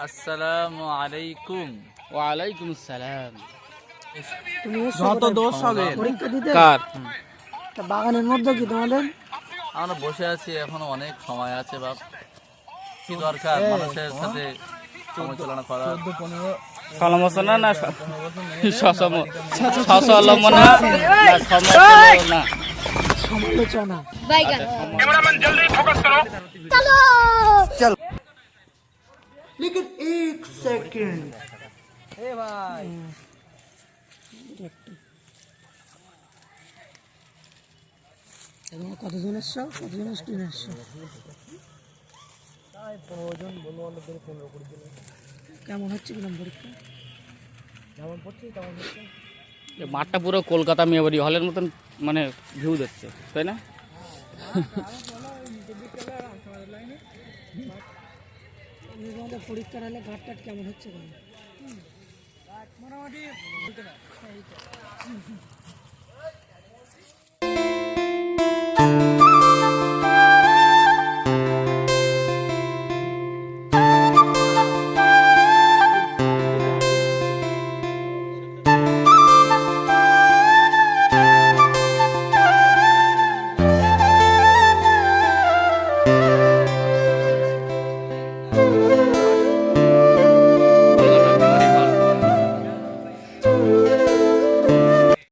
আসসালামু আলাইকুম। ওয়ালাইকুম আসসালাম। যত দোষ হবে পরীক্ষা দিতে কার? তা বাগানের মধ্যে কি তোমাদের? আমরা বসে আছি, এখনো অনেক সময় আছে বাপ। কি দরকার মানুষের সাথে সমালোচনা করার? সমালোচনা না সমালোচনা না সমালোচনা। সমালোচনা। लेकिन एक सेकंड কতজন এসছো? কতজন স্টুডেন্ট এসছো? কেমন হচ্ছে কিরম পরীক্ষা? এই মাঠটা পুরো কলকাতা মেয়েবাড়ি হলের মতন মানে ভিউ দেখছে, তাই না? তোমাদের পরীক্ষার হলে ঘাট টাট কেমন হচ্ছে? মোটামুটি